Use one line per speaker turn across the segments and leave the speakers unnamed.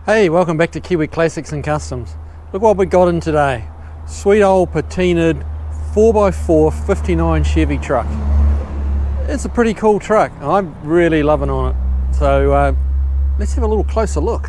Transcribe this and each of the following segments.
Hey, welcome back to Kiwi Classics and Customs. Look what we got in today. Sweet old patinaed 4x4 59 Chevy truck. It's a pretty cool truck. I'm really loving on it. So let's have a little closer look.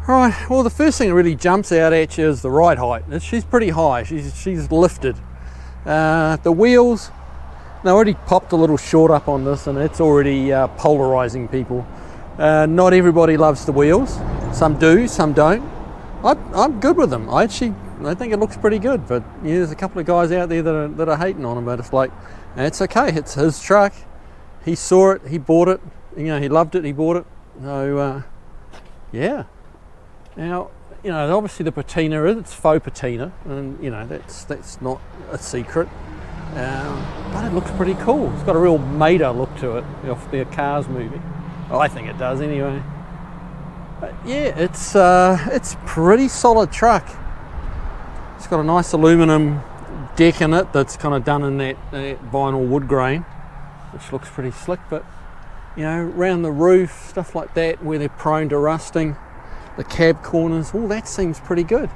Right, well the first thing that really jumps out at you is the ride height. She's pretty high, she's lifted. The wheels, they already popped a little short up on this and it's already polarizing people. Not everybody loves the wheels. Some do, some don't. I'm good with them. I think it looks pretty good, but yeah, there's a couple of guys out there that are hating on them, but it's like, it's okay, it's his truck. He saw it, he bought it, you know, he loved it, he bought it. So yeah. Now, you know, obviously the patina it's faux patina, and you know, that's not a secret. But it looks pretty cool. It's got a real Mater look to it off the Cars movie. Well, I think it does anyway. But yeah, it's pretty solid truck. It's got a nice aluminum deck in it that's kind of done in that vinyl wood grain, which looks pretty slick. But you know, around the roof, stuff like that, where they're prone to rusting, the cab corners, all that seems pretty good.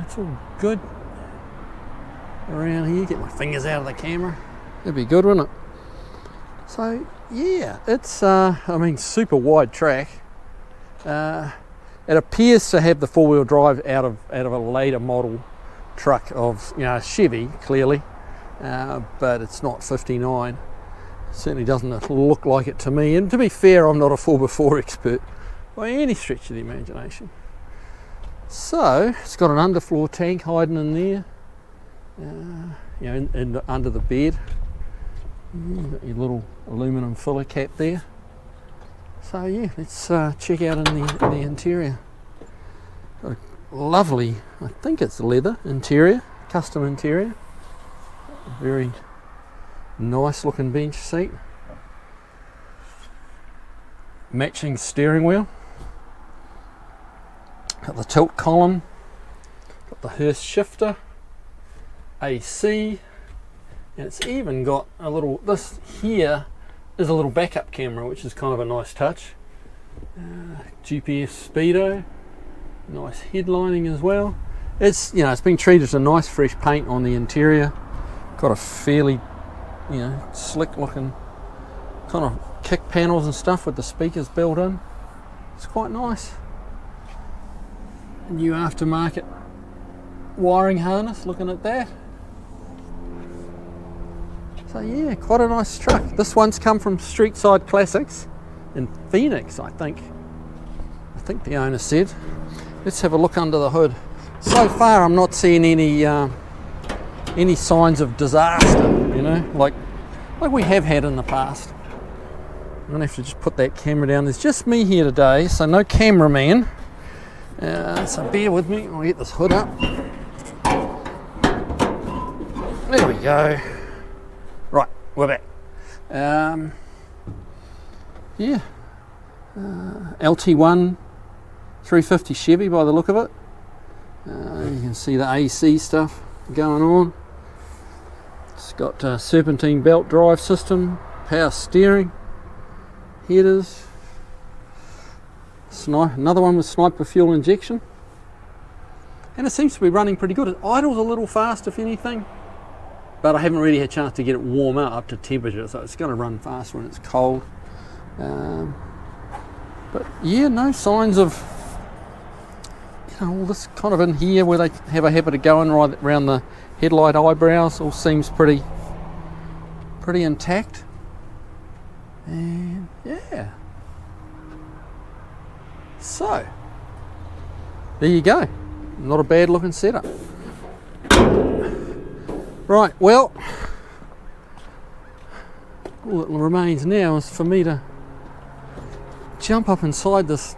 It's all good. Around here, get my fingers out of the camera. That'd be good, wouldn't it? So yeah, it's I mean, super wide track. It appears to have the four-wheel drive out of a later model truck of, you know, Chevy clearly, but it's not 59. It certainly doesn't look like it to me. And to be fair, I'm not a 4x4 expert by any stretch of the imagination. So it's got an underfloor tank hiding in there. You know, under the bed. You've got your little aluminum filler cap there. So yeah, let's check out in the interior. Got a lovely, I think it's leather interior, custom interior. Very nice looking bench seat. Matching steering wheel. Got the tilt column. Got the Hurst shifter. AC, and it's even got a little, this here is a little backup camera, which is kind of a nice touch. GPS speedo, nice headlining as well. It's, you know, it's been treated to nice fresh paint on the interior. Got a fairly, you know, slick looking kind of kick panels and stuff with the speakers built in. It's quite nice. New aftermarket wiring harness, looking at that. So yeah, quite a nice truck. This one's come from Street Side Classics in Phoenix, I think the owner said. Let's have a look under the hood. So far I'm not seeing any signs of disaster, you know, like we have had in the past. I'm gonna have to just put that camera down. There's just me here today, so no cameraman. So bear with me, I'll get this hood up. There we go. Right, we're back. Yeah, LT1 350 Chevy by the look of it. You can see the AC stuff going on. It's got a serpentine belt drive system, power steering, headers. Another one with sniper fuel injection. And it seems to be running pretty good. It idles a little fast, if anything. But I haven't really had a chance to get it warm up to temperature, so it's going to run fast when it's cold. But yeah, no signs of, you know, all this kind of in here where they have a habit of going right around the headlight eyebrows. All seems pretty intact. And yeah. So, there you go. Not a bad looking setup. Right, well, all that remains now is for me to jump up inside this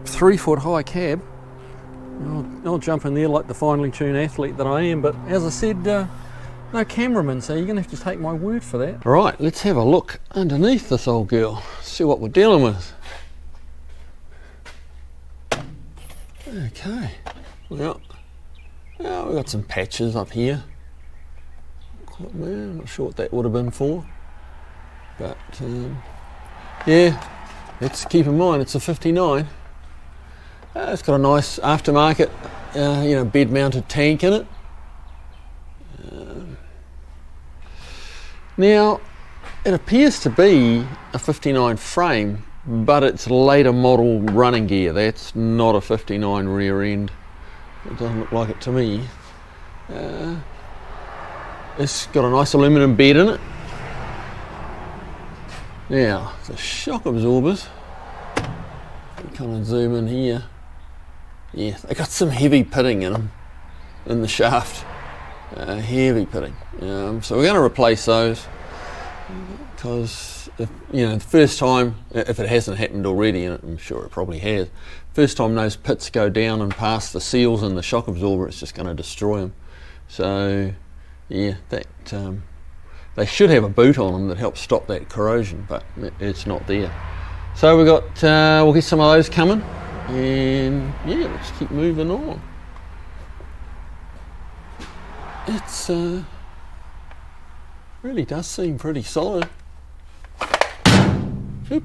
3-foot high cab. I'll jump in there like the finely tuned athlete that I am, but as I said, no cameraman, so you're going to have to take my word for that. Right, let's have a look underneath this old girl, see what we're dealing with. Okay, well, we've got some patches up here. I'm not sure what that would have been for, but Yeah, let's keep in mind it's a 59. It's got a nice aftermarket, bed mounted tank in it. Now, it appears to be a 59 frame, but it's later model running gear. That's not a 59 rear end. It doesn't look like it to me. It's got a nice aluminum bed in it. Now, the shock absorbers, kind of zoom in here. Yeah, they got some heavy pitting in them, in the shaft. Heavy pitting. So we're going to replace those, because the first time, if it hasn't happened already, and I'm sure it probably has, first time those pits go down and past the seals in the shock absorber, it's just going to destroy them. So yeah, they should have a boot on them that helps stop that corrosion, but it's not there. So we'll get some of those coming, and yeah, let's keep moving on. It's really does seem pretty solid. Oop.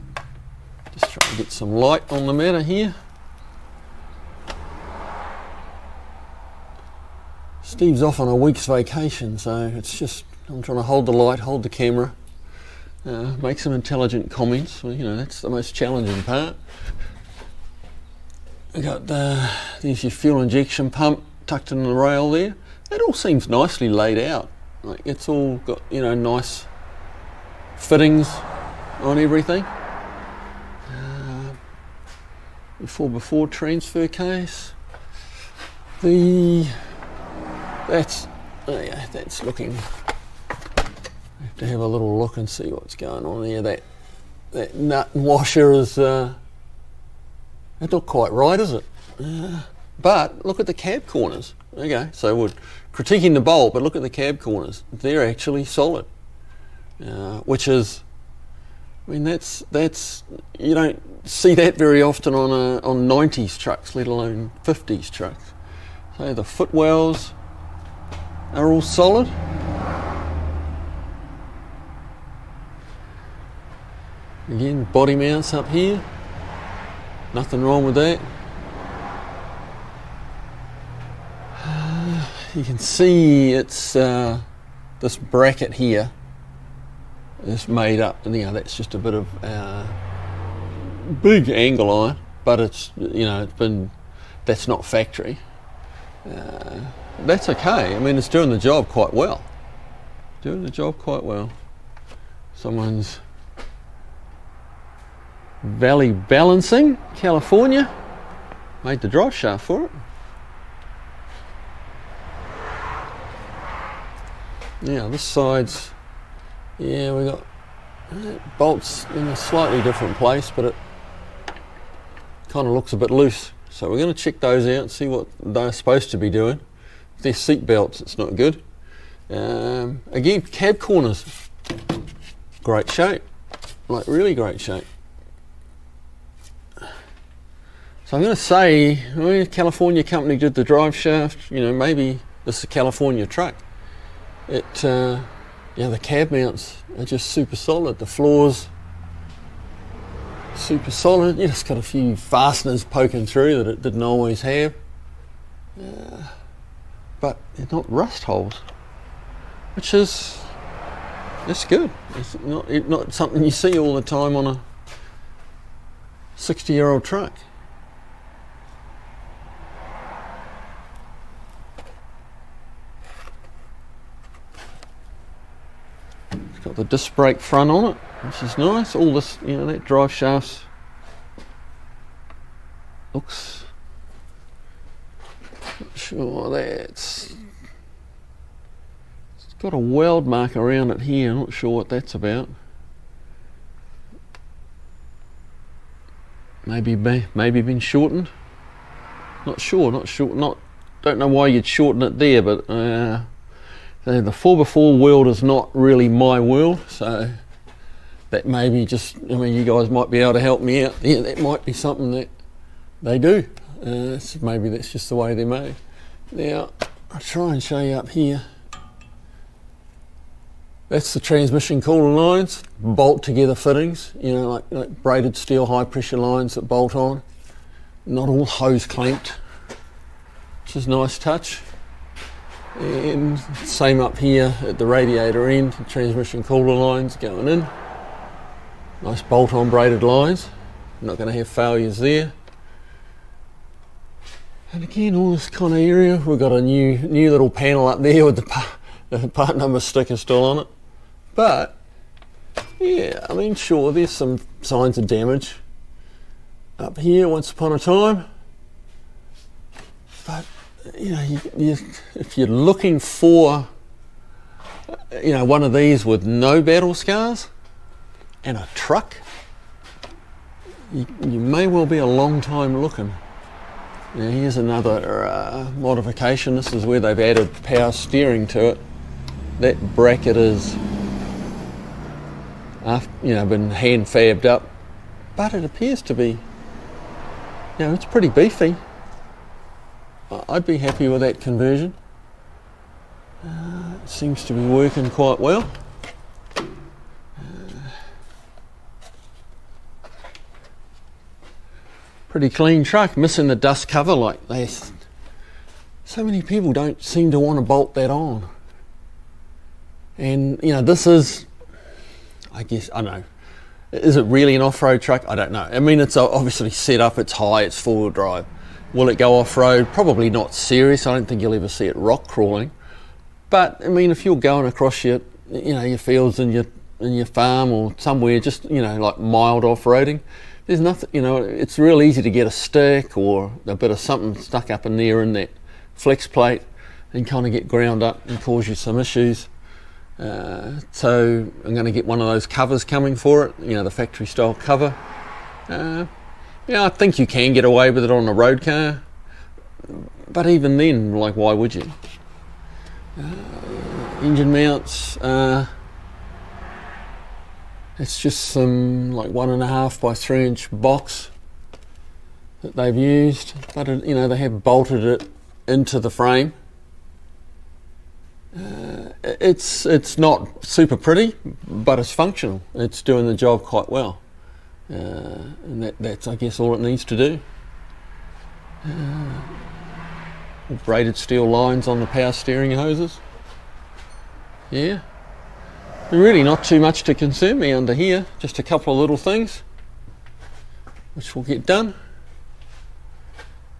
Just trying to get some light on the matter here. Steve's off on a week's vacation, so it's just, I'm trying to hold the light, hold the camera, make some intelligent comments. Well, that's the most challenging part. We got there's your fuel injection pump tucked in the rail there. It all seems nicely laid out. Like, it's all got nice fittings on everything. 4x4 transfer case. That's looking. I have to have a little look and see what's going on there. That nut and washer is. It not quite right, is it? But look at the cab corners. Okay, so we're critiquing the bolt, but look at the cab corners. They're actually solid, which is, that's you don't see that very often on 90s trucks, let alone 50s trucks. So the footwells are all solid. Again, body mounts up here. Nothing wrong with that. You can see it's this bracket here is made up, and that's just a bit of big angle iron, but it's that's not factory. That's okay. It's doing the job quite well. Someone's Valley Balancing, California, made the drive shaft for it. Now this side's, we got bolts in a slightly different place, but it kind of looks a bit loose. So we're going to check those out and see what they're supposed to be doing. If they're seat belts, it's not good. Again, cab corners, great shape, like really great shape. So I'm going to say, a California company did the drive shaft, maybe this is a California truck. The cab mounts are just super solid. The floor's super solid. It's got a few fasteners poking through that it didn't always have. But they're not rust holes, which is, that's good. It's not something you see all the time on a 60-year-old truck. Got the disc brake front on it, which is nice. All this, that drive shaft looks, not sure it's got a weld mark around it here. I'm not sure what that's about. Maybe been shortened. Not sure. Don't know why you'd shorten it there, but the 4x4 world is not really my world, so that may be just, you guys might be able to help me out. Yeah, that might be something that they do. Maybe that's just the way they're made. Now, I'll try and show you up here. That's the transmission cooling lines, bolt together fittings, you know, like braided steel high pressure lines that bolt on. Not all hose clamped, which is a nice touch. And same up here at the radiator end, the transmission cooler lines going in. Nice bolt on braided lines, not going to have failures there. And again, all this kind of area, we've got a new little panel up there with the part number sticker still on it. But yeah, I mean, sure, there's some signs of damage up here once upon a time. But you know, if you're looking for, you know, one of these with no battle scars and a truck, you may well be a long time looking. Now here's another modification. This is where they've added power steering to it. That bracket is, you know, been hand fabbed up, but it appears to be, you know, it's pretty beefy. I'd be happy with that conversion. It seems to be working quite well. Pretty clean truck, missing the dust cover. Like so many people don't seem to want to bolt that on. And you know, this is, I guess, I don't know, is it really an off-road truck? I don't know. I mean, it's obviously set up, it's high, it's four-wheel drive. Will it go off-road? Probably not serious. I don't think you'll ever see it rock crawling. But I mean, if you're going across your fields and your farm or somewhere, just, you know, like mild off-roading, there's nothing, you know, it's real easy to get a stick or a bit of something stuck up in there in that flex plate and kind of get ground up and cause you some issues. So I'm going to get one of those covers coming for it, you know, the factory style cover. Yeah, I think you can get away with it on a road car, but even then, like, why would you? Engine mounts, it's just some like 1.5 by 3 inch box that they've used, but you know, they have bolted it into the frame. It's not super pretty, but it's functional. It's doing the job quite well. And that's, I guess, all it needs to do. Braided steel lines on the power steering hoses. Yeah, really not too much to concern me under here, just a couple of little things which will get done,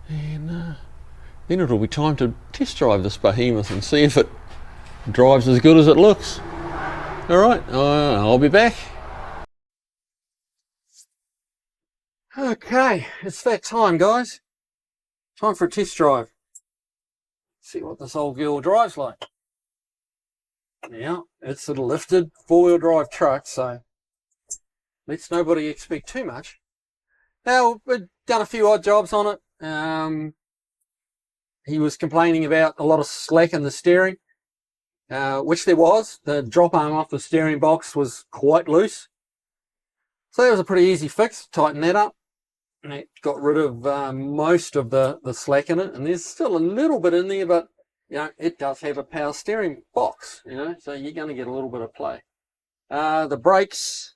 and then it'll be time to test drive this behemoth and see if it drives as good as it looks. Alright, I'll be back. Okay, it's that time, guys. Time for a test drive. See what this old girl drives like. Now, it's a lifted four-wheel drive truck, so let's nobody expect too much. Now, we've done a few odd jobs on it. He was complaining about a lot of slack in the steering, which there was. The drop arm off the steering box was quite loose. So that was a pretty easy fix, tighten that up. And it got rid of most of the slack in it. And there's still a little bit in there, but you know, it does have a power steering box, you know, so you're going to get a little bit of play. The brakes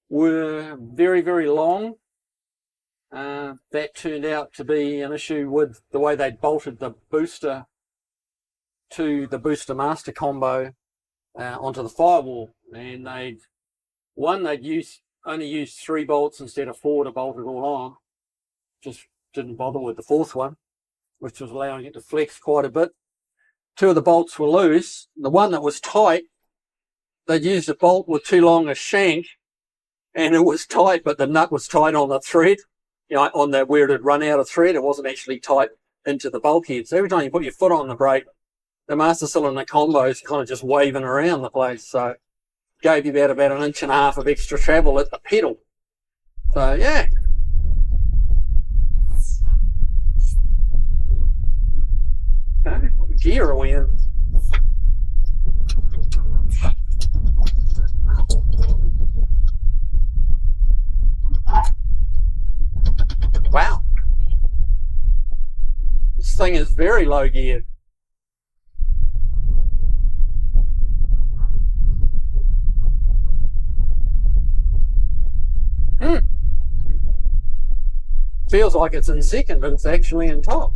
were very, very long. That turned out to be an issue with the way they bolted the booster to the booster master combo onto the firewall. And they'd only used 3 bolts instead of 4 to bolt it all on. Just didn't bother with the 4th one, which was allowing it to flex quite a bit. 2 of the bolts were loose. The one that was tight, they'd used a bolt with too long a shank, and it was tight, but the nut was tight on the thread, you know, on the where it had run out of thread. It wasn't actually tight into the bulkhead. So every time you put your foot on the brake, the master cylinder combo is kind of just waving around the place. So gave you about 1.5 inches of extra travel at the pedal. So yeah. Okay, what gear are we in? Wow. This thing is very low geared. Feels like it's in second, but it's actually in top.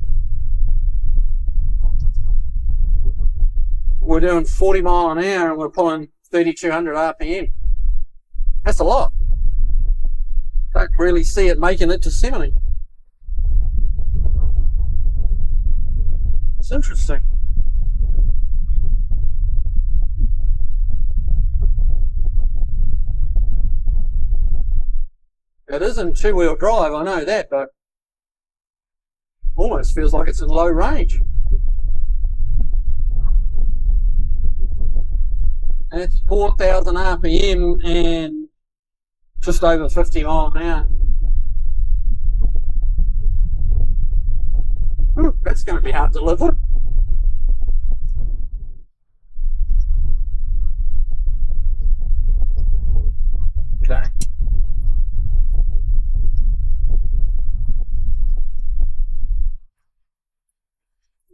We're doing 40 mile an hour and we're pulling 3,200 RPM. That's a lot. Don't really see it making it to 70. It's interesting. It is in two-wheel drive, I know that, but almost feels like it's in low range. And it's 4,000 RPM and just over 50 mile an hour. Ooh, that's going to be hard to live with. Okay.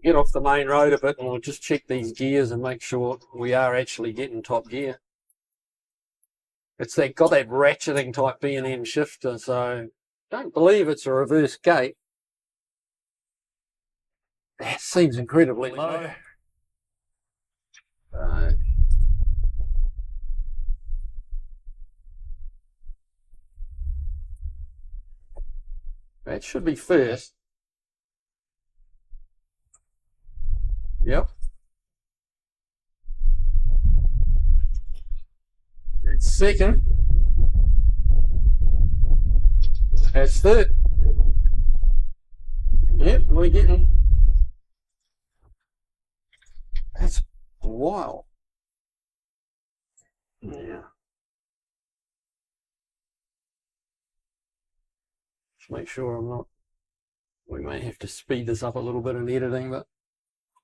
Get off the main road a bit and we'll just check these gears and make sure we are actually getting top gear. It's got that ratcheting type B&M shifter, so don't believe it's a reverse gate. That seems incredibly low. That should be first. Yep. It's second. That's third. Yep, we're getting... That's wild. Yeah. Just make sure I'm not... We may have to speed this up a little bit in editing, but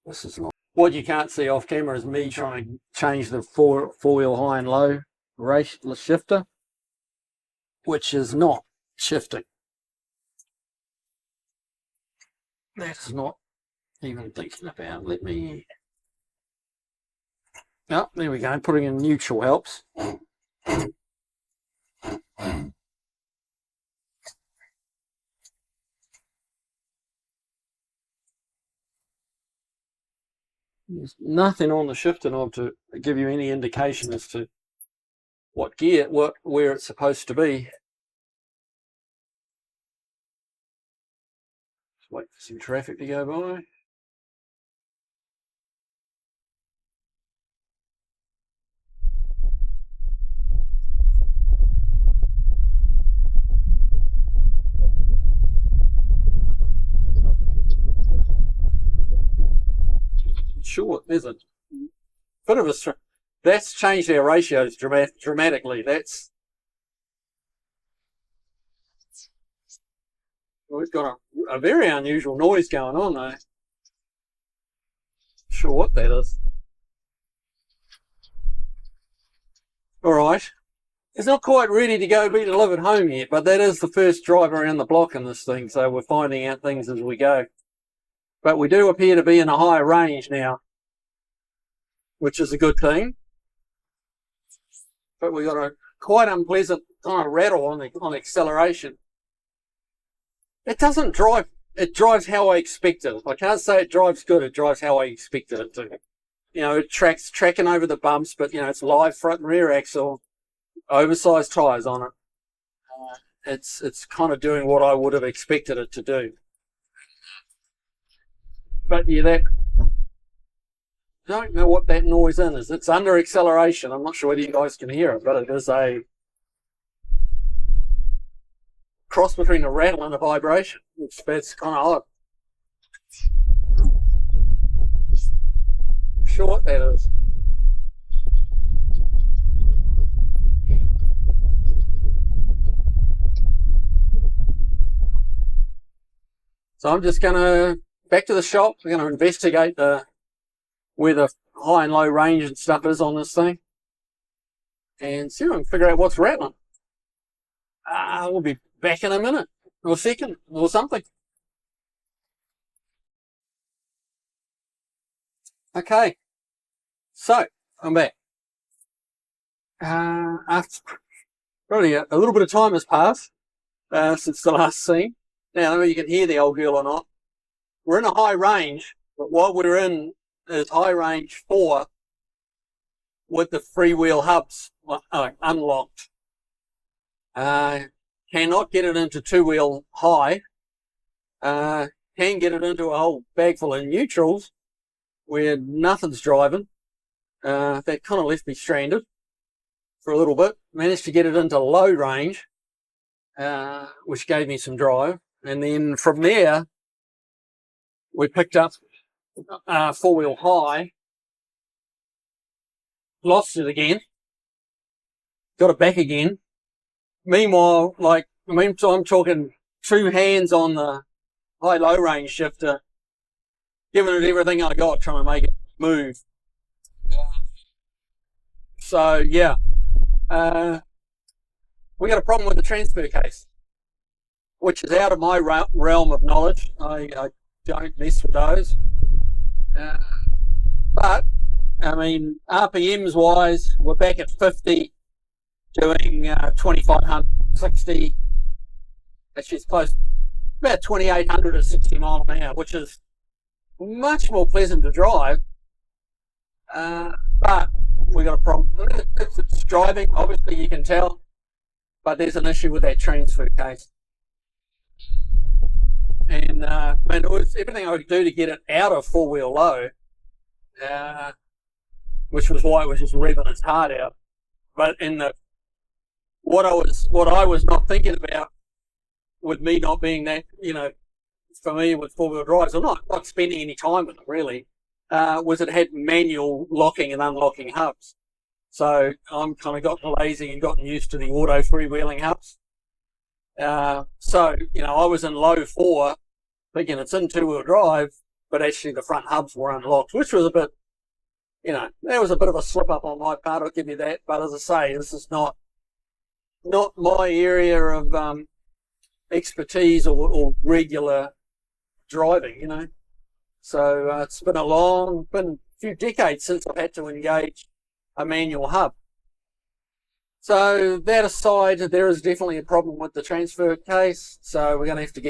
this is not... What you can't see off camera is me trying to change the four-wheel high and low race shifter, which is not shifting. That's not even thinking about. Let me... Oh, there we go. Putting in neutral helps. There's nothing on the shifter knob to give you any indication as to what gear, where it's supposed to be. Just wait for some traffic to go by. Sure, there's a bit of a... That's changed our ratios dramatically. We've got a very unusual noise going on though. Sure what that is. Alright. It's not quite ready to go be delivered home yet, but that is the first drive around the block in this thing, so we're finding out things as we go. But we do appear to be in a higher range now, which is a good thing. But we got a quite unpleasant kind of rattle on acceleration. It doesn't drive, it drives how I expected it. I can't say it drives good, it drives how I expected it to. You know, it tracking over the bumps, but you know, it's live front and rear axle, oversized tyres on it. It's kind of doing what I would have expected it to do. But yeah, don't know what that noise is. It's under acceleration. I'm not sure whether you guys can hear it, but it is a cross between a rattle and a vibration, which that's kind of odd. Not sure what that is. So I'm just going to back to the shop. We're going to investigate where the high and low range and stuff is on this thing, and see if we can figure out what's rattling. We'll be back in a minute, or a second, or something. Okay, so I'm back. After Probably a little bit of time has passed since the last scene. Now, I don't know if you can hear the old girl or not. We're in a high range, but what we're in is high range 4 with the freewheel hubs unlocked. Cannot get it into 2-wheel high. Can get it into a whole bag full of neutrals where nothing's driving. That kind of left me stranded for a little bit. Managed to get it into low range, which gave me some drive. And then from there, we picked up 4-wheel high, lost it again, got it back again. Meanwhile, I'm talking 2 hands on the high-low range shifter, giving it everything I got, trying to make it move. So, yeah, we got a problem with the transfer case, which is out of my realm of knowledge. I don't mess with those. But, I mean, RPMs wise, we're back at 50, doing 2,500, 60. Actually, it's close, about 2,800 at 60 mile an hour, which is much more pleasant to drive. But we got a problem. It's driving, obviously you can tell, but there's an issue with that transfer case. And it was everything I could do to get it out of 4-wheel low, which was why it was just revving its heart out. But what I was not thinking about, with me not being that, familiar with 4-wheel drives, I'm not spending any time with it really, was it had manual locking and unlocking hubs. So I'm kind of gotten lazy and gotten used to the auto freewheeling hubs. So, I was in low 4 thinking it's in 2-wheel drive, but actually the front hubs were unlocked, which was a bit, there was a bit of a slip up on my part, I'll give you that. But as I say, this is not my area of expertise or regular driving, So it's been a few decades since I've had to engage a manual hub. So that aside, there is definitely a problem with the transfer case. So we're going to have to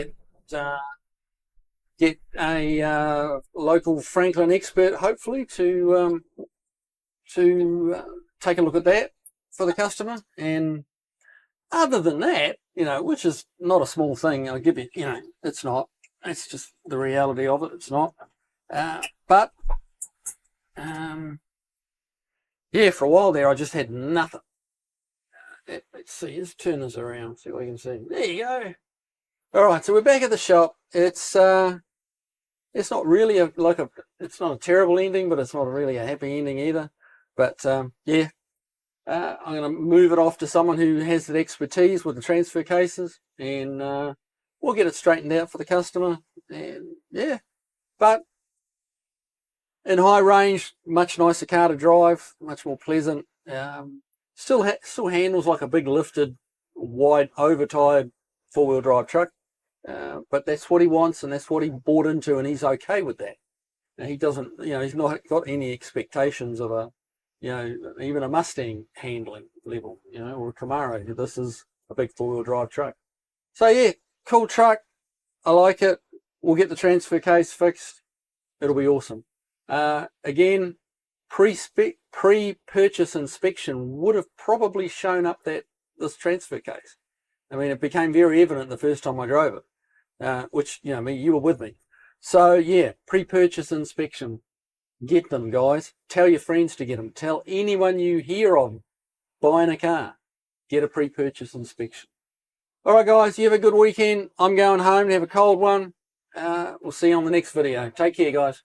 get a local Franklin expert, hopefully, to take a look at that for the customer. And other than that, which is not a small thing, I'll give you, it's not. It's just the reality of it. It's not. But for a while there, I just had nothing. Let's see, let's turn this around, see what we can see. There you go. All right, so we're back at the shop. It's not really it's not a terrible ending, but it's not really a happy ending either. But I'm going to move it off to someone who has the expertise with the transfer cases, and we'll get it straightened out for the customer. And but in high range, much nicer car to drive, much more pleasant. Still handles like a big lifted, wide, over-tired 4-wheel drive truck. But that's what he wants, and that's what he bought into, and he's okay with that. And he doesn't, he's not got any expectations of even a Mustang handling level, or a Camaro. This is a big 4-wheel drive truck. So cool truck. I like it. We'll get the transfer case fixed. It'll be awesome. Again, pre-purchase inspection would have probably shown up this transfer case. I mean, it became very evident the first time I drove it, which, you were with me. So, pre-purchase inspection. Get them, guys. Tell your friends to get them. Tell anyone you hear of buying a car. Get a pre-purchase inspection. All right, guys, you have a good weekend. I'm going home to have a cold one. We'll see you on the next video. Take care, guys.